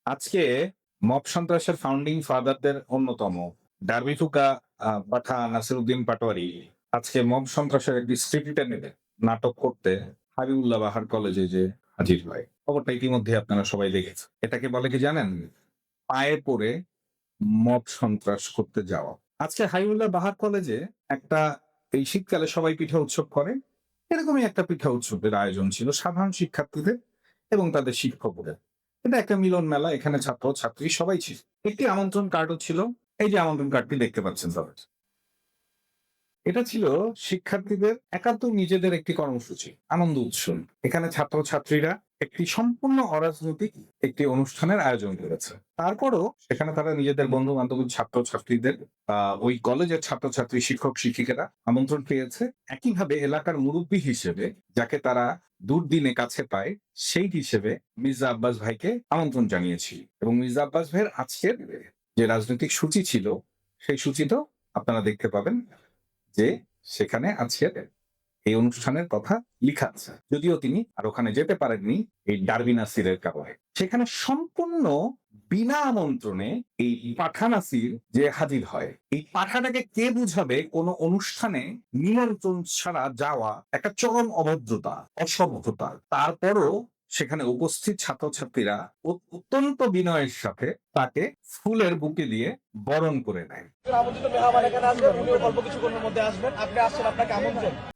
আজকে মব সন্ত্রাসের ফাউন্ডিং ফাদারদের অন্যতম ডার্বি ফুকা পাঠা নাসিরউদ্দিন পাটোয়ারি আজকে মব সন্ত্রাসের একটি স্ক্রিপ্ট টেনে নাটক করতে হাবিবুল্লাহ বাহার কলেজে যে হাজির হয়। খবরটা ইতিমধ্যে আপনারা সবাই দেখেছেন। এটাকে বলে কি জানেন? পায়ে পড়ে মব সন্ত্রাস করতে যাওয়া। আজকে হাবিবুল্লাহ বাহার কলেজে একটা এই শীতকালে সবাই পিঠা উৎসব করে, এরকমই একটা পিঠা উৎসবের আয়োজন ছিল সাধারণ শিক্ষার্থীদের এবং তাদের শিক্ষকদের। এটা একটা মিলন মেলা, এখানে ছাত্র ছাত্রী সবাই ছিল। একটি আমন্ত্রণ কার্ডও ছিল, এই যে আমন্ত্রণ কার্ডটি দেখতে পাচ্ছেন সবাই। এটা ছিল শিক্ষার্থীদের একান্ত নিজেদের একটি কর্মসূচি, আনন্দ উৎসব। এখানে ছাত্র ছাত্রীরা একটি সম্পূর্ণ অরাজনৈতিক একটি অনুষ্ঠানের আয়োজন করেছে। তারপরও সেখানে তারা নিজেদের বন্ধু বান্ধব ছাত্র ছাত্রীদের ওই কলেজের ছাত্রছাত্রী শিক্ষক শিক্ষিকারা আমন্ত্রণ পেয়েছে। একইভাবে এলাকার মুরব্বী হিসেবে যাকে তারা দুর্দিনে কাছে পায় সেই হিসেবে মির্জা আব্বাস ভাইকে আমন্ত্রণ জানিয়েছি, এবং মির্জা আব্বাস ভাইয়ের আজকের যে রাজনৈতিক সূচি ছিল সেই সূচিটাও আপনারা দেখতে পাবেন যে সেখানে আছে এই অনুষ্ঠানের কথা লিখা আছে। যদিও তিনি আর ওখানে যেতে পারেননি এই ডারবি নাসিরের কারণে। সেখানে সম্পূর্ণ বিনা আমন্ত্রণে এই পাঠা নাসির যে হাজির হয়, এই পাঠাটাকে কে বুঝাবে কোন অনুষ্ঠানে নিমন্ত্রণ ছাড়া যাওয়া একটা চরম অভদ্রতা, অসভ্যতা। তারপরও সেখানে উপস্থিত ছাত্রছাত্রীরা অত্যন্ত বিনয়ের সাথে তাকে ফুলের বুকে দিয়ে বরণ করে নেয়।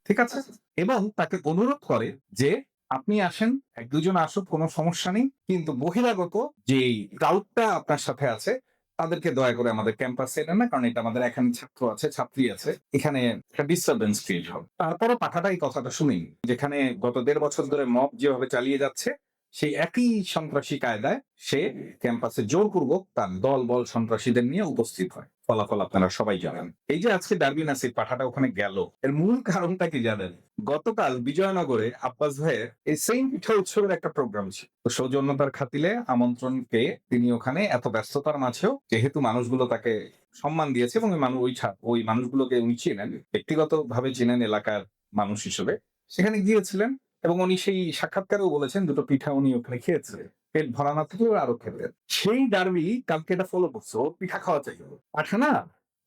ঠিক আছে, এবং তাকে অনুরোধ করে যে আপনি আসেন, এক দুজন আসুক, কোনো সমস্যা নেই, কিন্তু বহিরাগত যে ক্রাউডটা আপনার সাথে আছে তাদেরকে দয়া করে আমাদের ক্যাম্পাসে এনে না, কারণ এটা আমাদের এখানে ছাত্র আছে, ছাত্রী আছে, এখানে একটা ডিস্টারবেন্স ক্রিয়েট হবে। তারপরও পাঠাটা এই কথাটা শুনি, যেখানে গত ১.৫ বছর ধরে মব যেভাবে চালিয়ে যাচ্ছে সেই একই সন্ত্রাসী কায়দায় সে ক্যাম্পাসে জোরপূর্বক তার দল বল সন্ত্রাসীদের নিয়ে উপস্থিত হয়। ফলাফল আপনারা সবাই জানেন। এই যে আজকে ডারবি নাসির পাঠাটা ওখানে গেল, এর মূল কারণটা কি জানেন? গতকাল বিজয়নগরে আব্বাস ভাইয়ের এই সেম পিঠা উৎসবের একটা প্রোগ্রাম ছিল। তো সৌজন্যতার খাতিলে আমন্ত্রণ পেয়ে তিনি ওখানে এত ব্যস্ততার মাঝেও, যেহেতু মানুষগুলো তাকে সম্মান দিয়েছে এবং ওই মানুষগুলোকে উনি চেনেন, ব্যক্তিগত ভাবে চেনেন এলাকার মানুষ হিসেবে, সেখানে গিয়েছিলেন এবং উনি সেই সাক্ষাৎকারেও বলেছেন দুটো পিঠা উনি ওখানে খেয়েছে, পেট ভরা না থাকলেও আরো খেতেন। সেই ডারবি কালকে এটা ফলো করছে, ও পিঠা খাওয়া চাই, পাঠা না,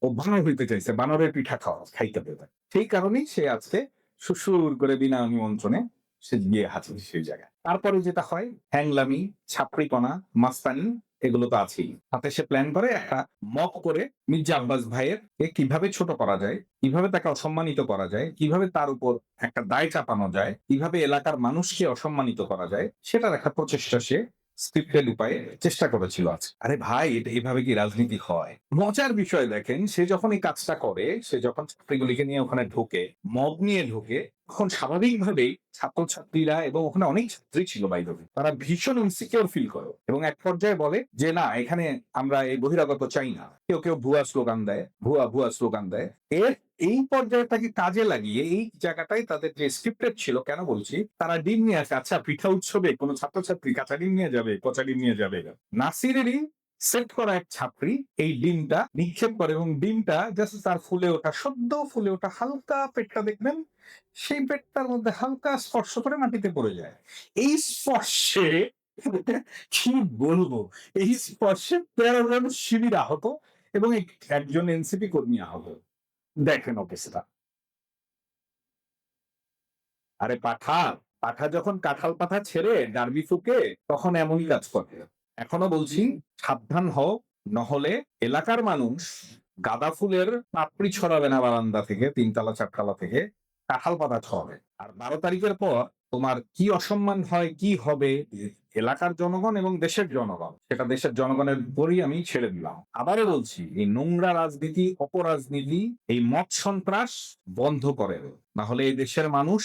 ও বানর হইতে চাইছে, বানরের পিঠা খাওয়া খাইতে পেতে। সেই কারণেই সে আজকে সুসুর করে বিনা নিমন্ত্রণে সে গিয়ে হাজির সেই জায়গায়। তারপরে যেটা হয়, হ্যাংলামি, ছাপড়িপনা, মাস্তানি, এগুলো তো আছেই। হাতে সে প্ল্যান করে একটা মক করে মির্জা আব্বাস ভাইয়ের কিভাবে ছোট করা যায়, কিভাবে তাকে অসম্মানিত করা যায়, কিভাবে তার উপর একটা দায় চাপানো যায়, কিভাবে এলাকার মানুষকে অসম্মানিত করা যায়, সেটার একটা প্রচেষ্টা সে স্ক্রিপ্টেড উপায়ে চেষ্টা করেছিল আজ। আরে ভাই, এটা এইভাবে কি রাজনীতি হয়? মজার বিষয় দেখেন, সে যখন এই কাজটা করে, সে যখন ছাত্রীগুলিকে নিয়ে ওখানে ঢোকে, মব নিয়ে ঢোকে, তখন স্বাভাবিকভাবেই ছাত্রছাত্রীরা, এবং ওখানে অনেক ছাত্রী ছিল বাইরে, তারা ভীষণ ইনসিকিউর ফিল করে এবং এক পর্যায়ে বলে যে না, এখানে আমরা এই বহিরাগত চাই না। কেউ কেউ ভুয়া স্লোগান দেয়, ভুয়া ভুয়া স্লোগান দেয়। এর এই পর্যায়টাকে কাজে লাগিয়ে এই জায়গাটাই তাদের যে স্ক্রিপ্টেড ছিল, কেন বলছি, তারা ডিম নিয়ে আসে। আচ্ছা, পিঠা উৎসবে কোন ছাত্রছাত্রী কাঁচা ডিম নিয়ে যাবে, পচা ডিম নিয়ে যাবে? নাসিরেরই সেট করা এক ছাত্রী এই ডিমটা নিক্ষেপ করে, এবং ডিমটা জাস্ট তার ফুলে ওঠা, সদ্য ফুলে ওঠা হালকা পেটটা দেখবেন, সেই পেটটার মধ্যে হালকা স্পর্শ করে মাটিতে পড়ে যায়। এই স্পর্শে কি বলবো, এই স্পর্শে ১৩ জন শিবির আহত এবং একজন এনসিপি কর্মী আহত। দেখেন অবস্থা। আরে পাঠা, পাঠা যখন কাঁঠাল পাঠা ছেড়ে ডার্বি ফুকে তখন এমনই কাজ করে। এখনো বলছি, সাবধান হও, নহলে এলাকার মানুষ গাঁদা ফুলের পাপড়ি ছড়াবে না বারান্দা থেকে, ৩ তলা ৪ তলা থেকে কাঁঠাল পাতা ছড়াবে। আর ১২ তারিখের পর তোমার কি অসম্মান হয়, কি হবে, এলাকার জনগণ এবং দেশের জনগণ, সেটা দেশের জনগণের উপরই আমি ছেড়ে দিলাম। আবারও বলছি, এই নোংরা রাজনীতি, অপরাজনীতি, এই মত সন্ত্রাস বন্ধ করেন, না হলে এই দেশের মানুষ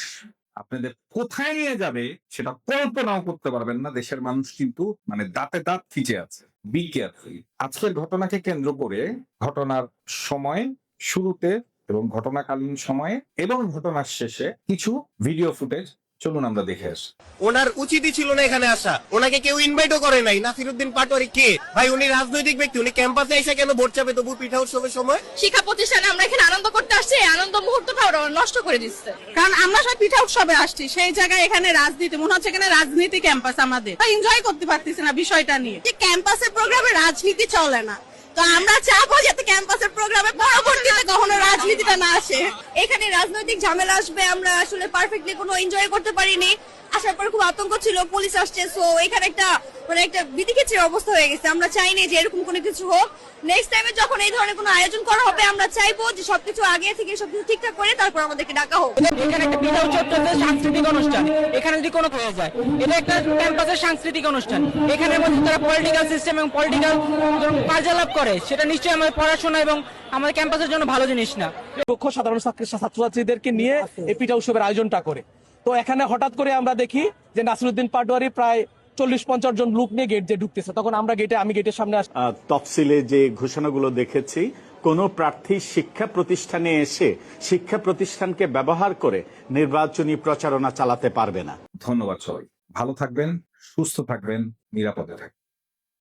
আপনাদের কোথায় নিয়ে যাবে সেটা কল্পনাও করতে পারবেন না। দেশের মানুষ কিন্তু মানে দাঁতে দাঁত খিচে আছে। Be careful. আজকের ঘটনাকে কেন্দ্র করে ঘটনার সময় শুরুতে এবং ঘটনাকালীন সময়ে এবং ঘটনার শেষে কিছু ভিডিও ফুটেজ চলুন আমরা দেখে আসি। ওনার উচিতই ছিল না এখানে আসা, ওনাকে কেউ ইনভাইটও করে নাই। নাসিরউদ্দিন পাটোয়ারি কে ভাই? উনি রাজনৈতিক ব্যক্তি, উনি ক্যাম্পাসে এসে কেন ভোট চাপে তবু পিঠা উৎসবের সময়? শিক্ষা প্রতিষ্ঠানে আমরা এখানে আনন্দ করতে আসছি, আনন্দ মুহূর্তটা ওরা নষ্ট করে দিচ্ছে। কারণ আমরা সব পিঠা উৎসবে আসছি, সেই জায়গায় এখানে রাজনীতি মনে হচ্ছে, এখানে রাজনীতি ক্যাম্পাস আমাদের এনজয় করতে পারতেছি না বিষয়টা নিয়ে, যে ক্যাম্পাসের প্রোগ্রামে রাজনীতি চলে না। তো আমরা চাবো যাতে ক্যাম্পাসের প্রোগ্রামে পরবর্তীতে কখনো রাজনীতিটা না আসে। এখানে রাজনৈতিক ঝামেলা আসবে, আমরা আসলে পারফেক্টলি কোনো এনজয় করতে পারিনি। আসার পর খুব আতঙ্ক ছিল, পুলিশ আসছে, সো এখানে একটা একটা বিধিক্ষেত্রের অবস্থা হয়ে গেছে। আমরা চাইনি যে এরকম কোনো কিছু হোক। নেক্সট টাইমে যখন এই ধরনের কোনো আয়োজন করা হবে, আমরা চাইবো যে সবকিছু আগে থেকে সবকিছু ঠিকঠাক করে তারপর আমাদেরকে ডাকা হোক। এখানে একটা পিঠা উৎসব চলছে, সাংস্কৃতিক অনুষ্ঠান। এখানে যদি কোনো হয়ে যায়, এটা একটা ক্যাম্পাসের সাংস্কৃতিক অনুষ্ঠান। এখানের মধ্যে তারা পলিটিক্যাল সিস্টেম এবং পলিটিক্যাল কার্যকলাপ করে, সেটা নিশ্চয়ই আমাদের পড়াশোনা এবং আমাদের ক্যাম্পাসের জন্য ভালো জিনিস না। পক্ষ সাধারণ ছাত্রছাত্রীদেরকে নিয়ে এই পিঠা উৎসবের আয়োজনটা করে, তো এখানে হঠাৎ করে আমরা দেখি যে নাসিরউদ্দিন পাটোয়ারি প্রায় 40-50 জন লোক নিয়ে গেট দিয়ে ঢুকতেছে। তখন আমি গেটের সামনে আসি। তফসিলে যে ঘোষণাগুলো দেখেছি, কোন প্রার্থী শিক্ষা প্রতিষ্ঠানে এসে শিক্ষা প্রতিষ্ঠানকে ব্যবহার করে নির্বাচনী প্রচারণা চালাতে পারবে না। ধন্যবাদ সবাই, ভালো থাকবেন, সুস্থ থাকবেন, নিরাপদে থাকবেন।